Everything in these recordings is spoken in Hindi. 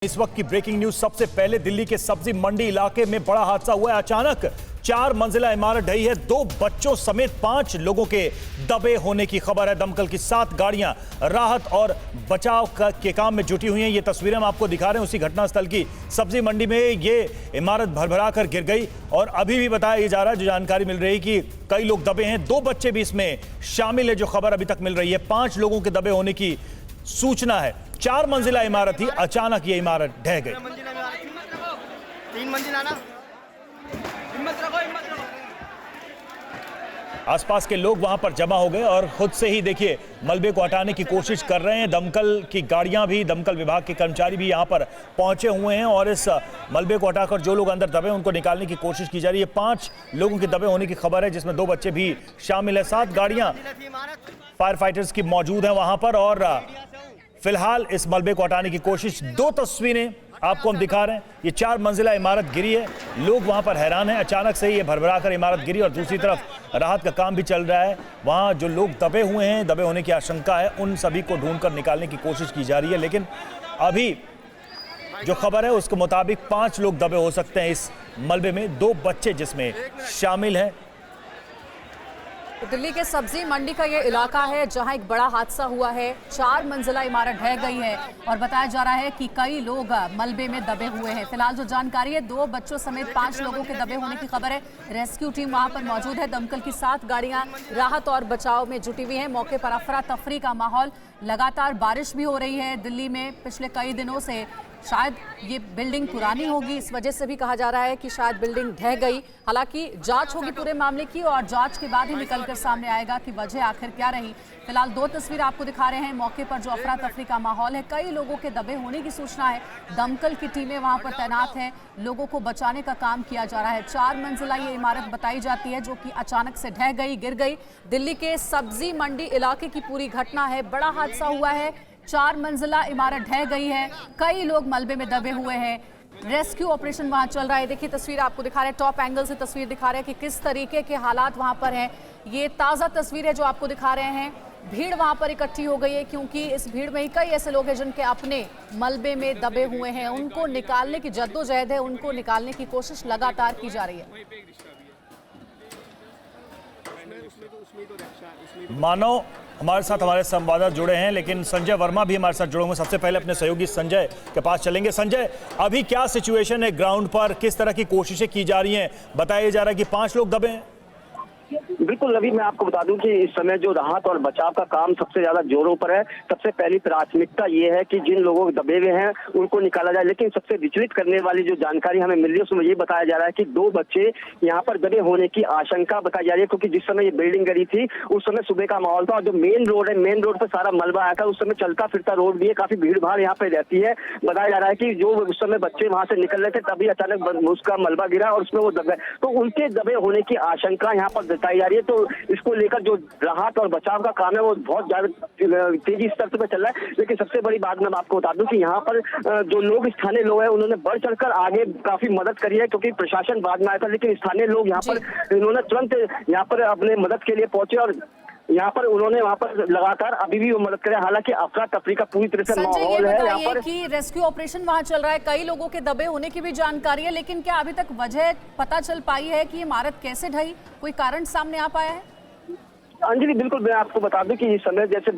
इस वक्त की ब्रेकिंग न्यूज। सबसे पहले दिल्ली के सब्जी मंडी इलाके में बड़ा हादसा हुआ है। अचानक 4 मंजिला इमारत ढही है। 2 बच्चों समेत 5 लोगों के दबे होने की खबर है। दमकल की 7 गाड़ियां राहत और बचाव के काम में जुटी हुई हैं। ये तस्वीरें हम आपको दिखा रहे हैं उसी घटनास्थल की। सब्जी मंडी में ये इमारत भरभरा कर गिर गई और अभी भी बताया जा रहा है, जो जानकारी मिल रही है कि कई लोग दबे हैं। 2 बच्चे भी इसमें शामिल है, जो खबर अभी तक मिल रही है। 5 लोगों के दबे होने की सूचना है। 4 मंजिला इमारत थी, अचानक ये इमारत ढह गई। 3 मंजिला ना, हिम्मत रखो। आसपास के लोग वहां पर जमा हो गए और खुद से ही देखिए मलबे को हटाने की कोशिश कर रहे हैं। दमकल की गाड़ियां भी, दमकल विभाग के कर्मचारी भी यहां पर पहुंचे हुए हैं और इस मलबे को हटाकर जो लोग अंदर दबे हैं उनको निकालने की कोशिश की जा रही है। 5 लोगों के दबे होने की खबर है, जिसमें 2 बच्चे भी शामिल है। 7 गाड़ियां फायर फाइटर्स की मौजूद हैं वहां पर और फिलहाल इस मलबे को हटाने की कोशिश। 2 तस्वीरें आपको हम दिखा रहे हैं। ये 4 मंजिला इमारत गिरी है, लोग वहां पर हैरान हैं। अचानक से ये भरभरा कर इमारत गिरी और दूसरी तरफ राहत का काम भी चल रहा है। वहां जो लोग दबे हुए हैं, दबे होने की आशंका है, उन सभी को ढूंढकर निकालने की कोशिश की जा रही है। लेकिन अभी जो खबर है उसके मुताबिक 5 लोग दबे हो सकते हैं इस मलबे में, 2 बच्चे जिसमें शामिल हैं। दिल्ली के सब्जी मंडी का ये इलाका है जहां एक बड़ा हादसा हुआ है। 4 मंजिला इमारत ढह गई है और बताया जा रहा है कि कई लोग मलबे में दबे हुए हैं। फिलहाल जो जानकारी है, 2 बच्चों समेत 5 लोगों के दबे होने की खबर है। रेस्क्यू टीम वहां पर मौजूद है। दमकल की 7 गाड़ियां राहत और बचाव में जुटी हुई हैं। मौके पर अफरा तफरी का माहौल। लगातार बारिश भी हो रही है दिल्ली में पिछले कई दिनों से। शायद ये बिल्डिंग पुरानी होगी, इस वजह से भी कहा जा रहा है कि शायद बिल्डिंग ढह गई। हालांकि जांच होगी पूरे मामले की और जांच के बाद ही निकलकर सामने आएगा कि वजह आखिर क्या रही। फिलहाल 2 तस्वीर आपको दिखा रहे हैं। मौके पर जो अफरा तफरी का माहौल है, कई लोगों के दबे होने की सूचना है। दमकल की टीमें वहां पर तैनात हैं, लोगों को बचाने का काम किया जा रहा है। 4 मंजिला ये इमारत बताई जाती है जो कि अचानक से ढह गई, गिर गई। दिल्ली के सब्जी मंडी इलाके की पूरी घटना है। बड़ा हादसा हुआ है, 4 मंजिला इमारत ढह गई है, कई लोग मलबे में दबे हुए हैं। रेस्क्यू ऑपरेशन वहां चल रहा है। देखिए तस्वीर आपको दिखा रहे हैं, टॉप एंगल से तस्वीर दिखा रहे हैं कि किस तरीके के हालात वहां पर हैं। ये ताज़ा तस्वीर है जो आपको दिखा रहे हैं। भीड़ वहां पर इकट्ठी हो गई है क्योंकि इस भीड़ में ही कई ऐसे लोग हैं जिनके अपने मलबे में दबे हुए हैं। उनको निकालने की जद्दोजहद है, उनको निकालने की कोशिश लगातार की जा रही है। मानव हमारे साथ हमारे संवाददाता जुड़े हैं, लेकिन संजय वर्मा भी हमारे साथ जुड़े हुए हैं। सबसे पहले अपने सहयोगी संजय के पास चलेंगे। संजय, अभी क्या सिचुएशन है ग्राउंड पर, किस तरह की कोशिशें की जा रही हैं? बताया जा रहा है कि 5 लोग दबे हैं। बिल्कुल अभी मैं आपको बता दूं कि इस समय जो राहत और बचाव का काम सबसे ज्यादा जोरों पर है। सबसे पहली प्राथमिकता ये है कि जिन लोगों के दबे हुए हैं उनको निकाला जाए। लेकिन सबसे विचलित करने वाली जो जानकारी हमें मिल रही है उसमें ये बताया जा रहा है कि 2 बच्चे यहाँ पर दबे होने की आशंका बताई जा रही है, क्योंकि जिस समय ये बिल्डिंग गिरी थी उस समय सुबह का माहौल था और जो मेन रोड है, मेन रोड पर सारा मलबा आया था। उस समय चलता फिरता रोड भी है, काफी भीड़ भाड़ यहाँ पे रहती है। बताया जा रहा है कि जो उस समय बच्चे वहां से निकल रहे थे तभी अचानक उसका मलबा गिरा और उसमें वो दबे, तो उनके दबे होने की आशंका यहाँ पर जताई जा रही है। तो इसको लेकर जो राहत और बचाव का काम है वो बहुत ज्यादा तेजी स्तर पर चल रहा है। लेकिन सबसे बड़ी बात मैं आपको बता दूं कि यहाँ पर जो लोग, स्थानीय लोग हैं, उन्होंने बढ़ चढ़कर आगे काफी मदद करी है, क्योंकि प्रशासन बाद में आया था। लेकिन स्थानीय लोग यहाँ पर इन्होंने तुरंत यहाँ पर अपने मदद के लिए पहुंचे और यहाँ पर उन्होंने वहाँ पर लगातार अभी भी वो मदद करे। हालांकि अफरा तफरी का पूरी तरह से माहौल है यहाँ पर। कि रेस्क्यू ऑपरेशन वहाँ चल रहा है, कई लोगों के दबे होने की भी जानकारी है, लेकिन क्या अभी तक वजह पता चल पाई है कि इमारत कैसे ढही? कोई कारण सामने आ पाया है? अंजलि, बिल्कुल मैं आपको बता दूं कि इस समय जैसे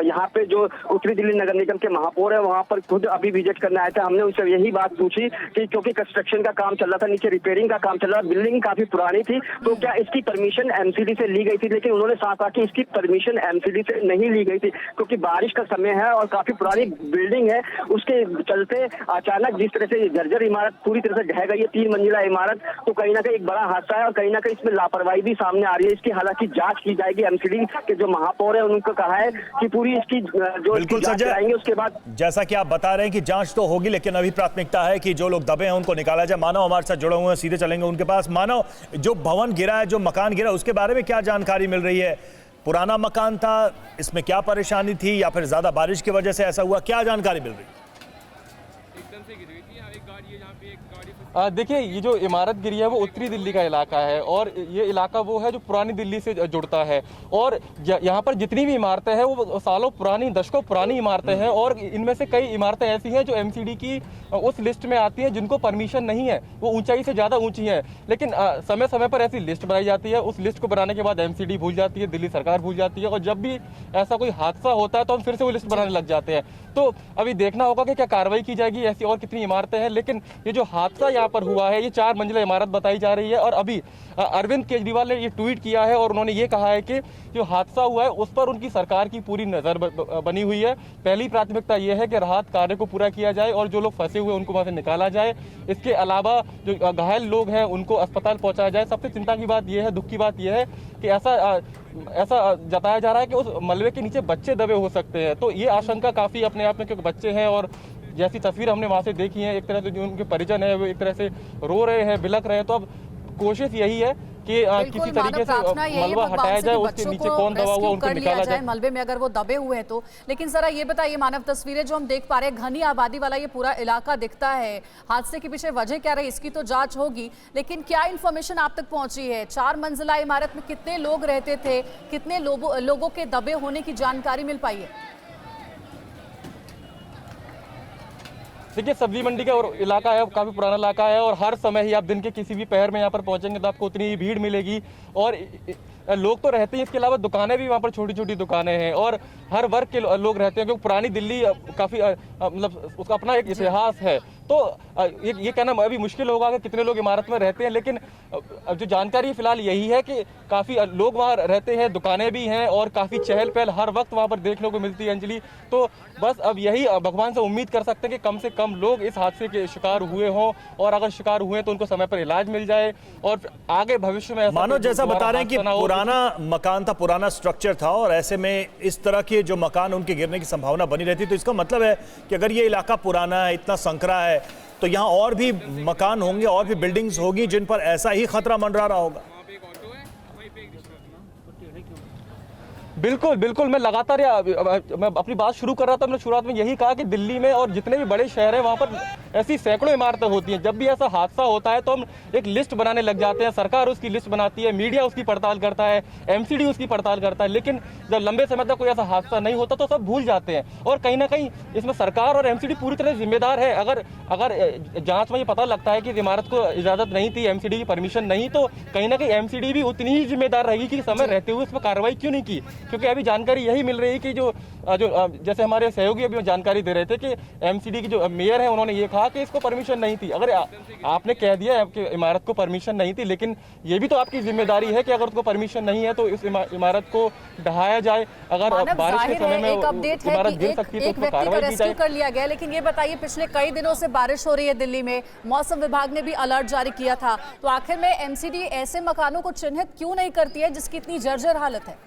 यहाँ पे जो उत्तरी दिल्ली नगर निगम के महापौर है वहाँ पर खुद अभी विजिट करने आए थे। हमने उनसे यही बात पूछी कि क्योंकि कंस्ट्रक्शन का काम चल रहा था, नीचे रिपेयरिंग का काम चल रहा था, बिल्डिंग काफी पुरानी थी, तो क्या इसकी परमिशन एमसीडी से ली गई थी? लेकिन उन्होंने साफ कहा कि इसकी परमिशन एमसीडी से नहीं ली गई थी, क्योंकि बारिश का समय है और काफी पुरानी बिल्डिंग है। उसके चलते अचानक जिस तरह से जर्जर इमारत पूरी तरह से ढह गई है, 3 मंजिला इमारत, तो कहीं ना कहीं एक बड़ा हादसा है और कहीं ना कहीं इसमें लापरवाही भी सामने आ रही है। इसकी हालांकि जांच की जाएगी। एमसीडी के जो महापौर है उनको कहा है कि पूरी इसकी जो जांच कराएंगे उसके बाद। जैसा कि आप बता रहे हैं कि जांच तो होगी, लेकिन अभी प्राथमिकता है कि जो लोग दबे हैं उनको निकाला जाए। मानव हमारे साथ जुड़े हुए हैं, सीधे चलेंगे उनके पास। मानव, जो भवन गिरा है, जो मकान गिरा, उसके बारे में क्या जानकारी मिल रही है? पुराना मकान था, इसमें क्या परेशानी थी या फिर ज्यादा बारिश की वजह से ऐसा हुआ? क्या जानकारी मिल रही है? देखिए, ये जो इमारत गिरी है वो उत्तरी दिल्ली का इलाका है और ये इलाका वो है जो पुरानी दिल्ली से जुड़ता है और यहाँ पर जितनी भी इमारतें हैं वो सालों पुरानी, दशकों पुरानी इमारतें हैं और इनमें से कई इमारतें ऐसी हैं जो एमसीडी की उस लिस्ट में आती हैं जिनको परमिशन नहीं है, वो ऊंचाई से ज़्यादा ऊंची हैं। लेकिन समय समय पर ऐसी लिस्ट बनाई जाती है, उस लिस्ट को बनाने के बाद एमसीडी भूल जाती है, दिल्ली सरकार भूल जाती है और जब भी ऐसा कोई हादसा होता है तो हम फिर से वो लिस्ट बनाने लग जाते हैं। तो अभी देखना होगा कि क्या कार्रवाई की जाएगी, ऐसी और कितनी इमारतें हैं। लेकिन ये जो हादसा यहाँ पर हुआ है, ये 4 मंजिला इमारत बताई जा रही है और अभी अरविंद केजरीवाल ने ये ट्वीट किया है और उन्होंने ये कहा है कि जो हादसा हुआ है उस पर उनकी सरकार की पूरी नज़र बनी हुई है। पहली प्राथमिकता ये है कि राहत कार्य को पूरा किया जाए और जो लोग फंसे हुए उनको वहाँ से निकाला जाए। इसके अलावा जो घायल लोग हैं उनको अस्पताल पहुँचाया जाए। सबसे चिंता की बात यह है, दुख की बात यह है कि ऐसा जताया जा रहा है कि उस मलबे के नीचे बच्चे दबे हो सकते हैं। तो ये आशंका काफ़ी अपने आप में, क्योंकि बच्चे हैं और जैसी तस्वीर हमने वहाँ से देखी है, एक तरह से जो उनके परिजन है वो एक तरह से रो रहे हैं, बिलख रहे हैं। तो अब कोशिश यही है कि किसी तरीके से मलबा हटाया जाए, उसके नीचे कौन दबा हुआ उनको निकाला जाए मलबे में अगर वो दबे हुए हैं तो। लेकिन जरा ये बताइए मानव, तस्वीरें जो हम देख पा रहे हैं, घनी आबादी वाला ये पूरा इलाका दिखता है, हादसे के पीछे वजह क्या रही इसकी तो जांच होगी, लेकिन क्या इन्फॉर्मेशन आप तक पहुंची है? 4 मंजिला इमारत में कितने लोग रहते थे, कितने लोगों के दबे होने की जानकारी मिल पाई है? देखिए, सब्जी मंडी का और इलाका है, काफ़ी पुराना इलाका है और हर समय ही आप दिन के किसी भी पहर में यहाँ पर पहुँचेंगे तो आपको उतनी ही भीड़ मिलेगी और लोग तो रहते हैं। इसके अलावा दुकानें भी वहाँ पर छोटी छोटी दुकानें हैं और हर वर्ग के लोग रहते हैं, क्योंकि पुरानी दिल्ली काफ़ी मतलब उसका अपना एक इतिहास है। तो ये कहना अभी मुश्किल होगा कि कितने लोग इमारत में रहते हैं, लेकिन जो जानकारी फिलहाल यही है कि काफ़ी लोग वहाँ रहते हैं, दुकानें भी हैं और काफ़ी चहल पहल हर वक्त वहाँ पर देखने को मिलती है। अंजलि, तो बस अब यही भगवान से उम्मीद कर सकते हैं कि कम से कम लोग इस हादसे के शिकार हुए हों और अगर शिकार हुए तो उनको समय पर इलाज मिल जाए और आगे भविष्य में मानो जैसा बता रहे हैं कि पुराना मकान था, पुराना स्ट्रक्चर था और ऐसे में इस तरह के जो मकान उनके गिरने की संभावना बनी रहती, तो इसका मतलब है कि अगर ये इलाका पुराना है, इतना संकरा है, तो यहाँ और भी मकान होंगे और भी बिल्डिंग्स होगी जिन पर ऐसा ही खतरा मंडरा रहा होगा। बिल्कुल बिल्कुल, मैं लगातार मैं अपनी बात शुरू कर रहा था, मैंने शुरुआत में यही कहा कि दिल्ली में और जितने भी बड़े शहर हैं वहाँ पर ऐसी सैकड़ों इमारतें होती हैं। जब भी ऐसा हादसा होता है तो हम एक लिस्ट बनाने लग जाते हैं, सरकार उसकी लिस्ट बनाती है, मीडिया उसकी पड़ताल करता है, एमसीडी उसकी पड़ताल करता है, लेकिन जब लंबे समय तक कोई ऐसा हादसा नहीं होता तो सब भूल जाते हैं और कहीं ना कहीं इसमें सरकार और एमसीडी पूरी तरह जिम्मेदार है। अगर जाँच में ये पता लगता है कि इमारत को इजाज़त नहीं थी, एमसीडी की परमिशन नहीं, तो कहीं ना कहीं एमसीडी भी उतनी ही जिम्मेदार रहेगी कि समय रहते हुए इसमें कार्रवाई क्यों नहीं की। क्योंकि अभी जानकारी यही मिल रही है कि जो जैसे हमारे सहयोगी अभी जानकारी दे रहे थे कि एमसीडी की जो मेयर है उन्होंने ये कहा कि इसको परमिशन नहीं थी। अगर आपने कह दिया है कि इमारत को परमिशन नहीं थी, लेकिन ये भी तो आपकी जिम्मेदारी है कि अगर उसको परमिशन नहीं है तो इस इमारत को ढहाया जाए। अगर बारिश के समय में इमारत गिर सकती है तो उसको कार्रवाई की जाए। कर लिया गया, लेकिन ये बताइए पिछले कई दिनों से बारिश हो रही है दिल्ली में, मौसम विभाग ने भी अलर्ट जारी किया था, तो आखिर में एमसीडी ऐसे मकानों को चिन्हित क्यों नहीं करती है जिसकी इतनी जर्जर हालत है?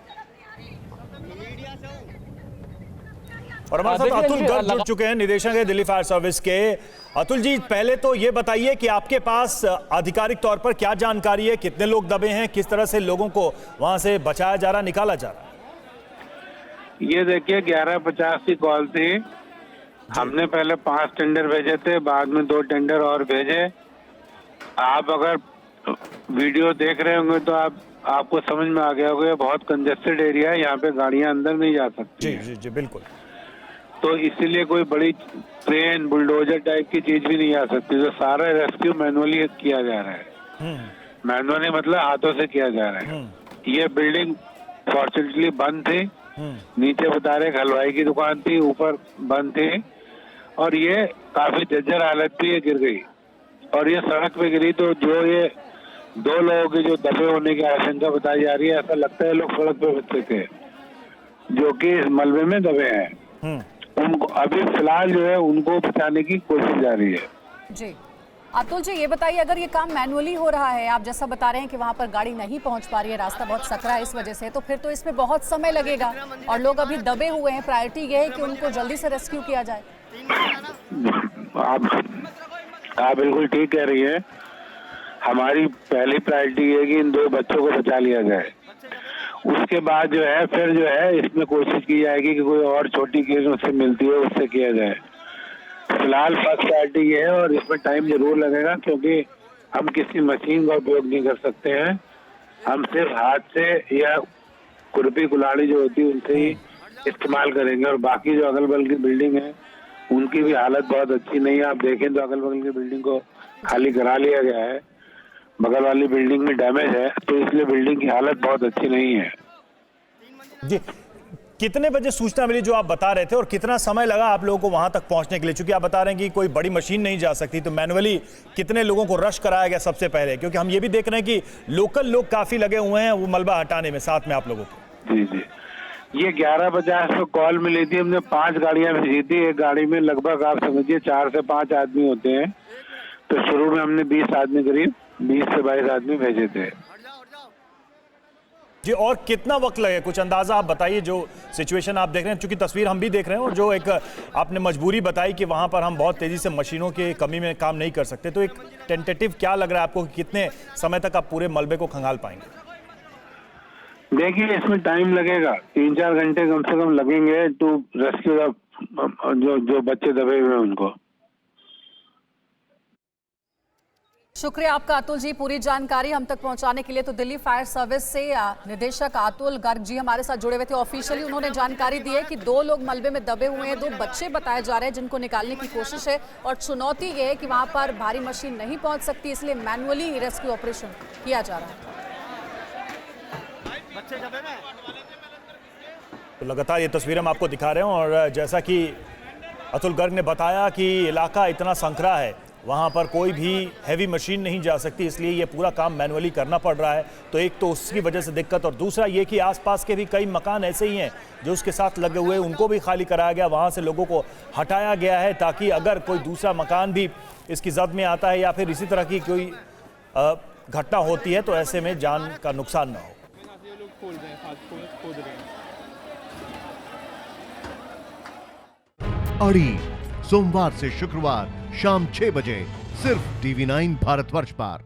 और हमारे साथ अतुल गर्ग जुड़ चुके हैं, निदेशक है दिल्ली फायर सर्विस के। अतुल जी, पहले तो ये बताइए कि आपके पास आधिकारिक तौर पर क्या जानकारी है, कितने लोग दबे हैं, किस तरह से लोगों को वहां से बचाया जा रहा, निकाला जा रहा? ये देखिए, 11:50 की कॉल थी। हमने पहले 5 टेंडर भेजे थे, बाद में 2 टेंडर और भेजे। आप अगर वीडियो देख रहे होंगे तो आपको समझ में आ गया होगा, बहुत कंजेस्टेड एरिया है, यहाँ पे गाड़ियां अंदर नहीं जा सकती। जी जी जी बिल्कुल। तो इसीलिए कोई बड़ी क्रेन बुलडोजर टाइप की चीज भी नहीं आ सकती। तो सारा रेस्क्यू मैनुअली किया जा रहा है। मैनुअली मतलब हाथों से किया जा रहा है। ये बिल्डिंग फॉर्चुनेटली बंद थी, नीचे बता रहे हलवाई की दुकान थी, ऊपर बंद थी और ये काफी जर्जर हालत थी, ये गिर गई और ये सड़क पे गिरी। तो जो ये 2 लोगों के जो दबे होने की आशंका बताई जा रही है, ऐसा लगता है लोग सड़क पे बचते थे जो कि इस मलबे में दबे हैं। उनको अभी फिलहाल जो है उनको बचाने की कोशिश जारी है। जी अतुल जी, ये बताइए, अगर ये काम मैनुअली हो रहा है, आप जैसा बता रहे हैं कि वहाँ पर गाड़ी नहीं पहुँच पा रही है, रास्ता बहुत सकरा है इस वजह से, तो फिर तो इसमें बहुत समय लगेगा और लोग अभी दबे हुए हैं। प्रायोरिटी ये है कि उनको जल्दी से रेस्क्यू किया जाए। आप बिल्कुल ठीक कह रही है। हमारी पहली प्रायोरिटी है कि इन 2 बच्चों को बचा लिया जाए। उसके बाद जो है फिर जो है इसमें कोशिश की जाएगी कि कोई और छोटी केस उससे मिलती है उससे किया जाए। फिलहाल फर्स्ट प्रायोरिटी ये है और इसमें टाइम जरूर लगेगा क्योंकि हम किसी मशीन का उपयोग नहीं कर सकते हैं। हम सिर्फ हाथ से या खुरपी कुल्हाड़ी जो होती है उनसे ही इस्तेमाल करेंगे और बाकी जो अगल बगल की बिल्डिंग है उनकी भी हालत बहुत अच्छी नहीं है। आप देखें तो अगल बगल की बिल्डिंग को खाली करा लिया गया है, बगल वाली बिल्डिंग में डैमेज है, तो इसलिए बिल्डिंग की हालत बहुत अच्छी नहीं है। जी, कितने बजे सूचना मिली जो आप बता रहे थे और कितना समय लगा आप लोगों को वहां तक पहुंचने के लिए? क्योंकि आप बता रहे हैं कि कोई बड़ी मशीन नहीं जा सकती, तो मैनुअली कितने लोगों को रश कराया गया सबसे पहले? क्योंकि हम ये भी देख रहे हैं कि लोकल लोग काफी लगे हुए हैं वो मलबा हटाने में साथ में आप लोगों को। जी जी, ये 11:50 पे कॉल मिली थी, हमने 5 गाड़ियां भेजी थी। एक गाड़ी में लगभग आप समझिए 4 से 5 आदमी होते हैं, तो शुरू में हमने 20 आदमी, करीब 20 से 22 आदमी भेजे थे। जी, और कितना वक्त लगे, कुछ अंदाजा आप बताइए? जो सिचुएशन आप देख रहे हैं, क्योंकि तस्वीर हम भी देख रहे हैं, और जो एक आपने मजबूरी बताई कि वहां पर हम बहुत तेजी से मशीनों की कमी में काम नहीं कर सकते, तो एक टेंटेटिव क्या लग रहा है आपको कि कितने समय तक आप पूरे मलबे को खंगाल पाएंगे? देखिए, इसमें टाइम लगेगा, 3-4 घंटे कम से कम लगेंगे टू रेस्क्यू जो बच्चे दबे हुए हैं उनको। शुक्रिया आपका अतुल जी, पूरी जानकारी हम तक पहुंचाने के लिए। तो दिल्ली फायर सर्विस से निदेशक अतुल गर्ग जी हमारे साथ जुड़े हुए थे। ऑफिशियली उन्होंने जानकारी दी है कि 2 लोग मलबे में दबे हुए हैं, 2 बच्चे बताए जा रहे हैं जिनको निकालने की कोशिश है, और चुनौती ये है कि वहां पर भारी मशीन नहीं पहुंच सकती, इसलिए मैनुअली रेस्क्यू ऑपरेशन किया जा रहा है। तो लगातार ये तस्वीरें हम आपको दिखा रहे हैं, और जैसा कि अतुल गर्ग ने बताया कि इलाका इतना संकरा है, वहाँ पर कोई भी हैवी मशीन नहीं जा सकती, इसलिए ये पूरा काम मैनुअली करना पड़ रहा है। तो एक तो उसकी वजह से दिक्कत, और दूसरा ये कि आसपास के भी कई मकान ऐसे ही हैं जो उसके साथ लगे हुए, उनको भी खाली कराया गया, वहाँ से लोगों को हटाया गया है, ताकि अगर कोई दूसरा मकान भी इसकी जद में आता है या फिर इसी तरह की कोई घटना होती है तो ऐसे में जान का नुकसान ना हो। अड़ी सोमवार से शुक्रवार शाम 6 बजे सिर्फ TV9 भारतवर्ष पर।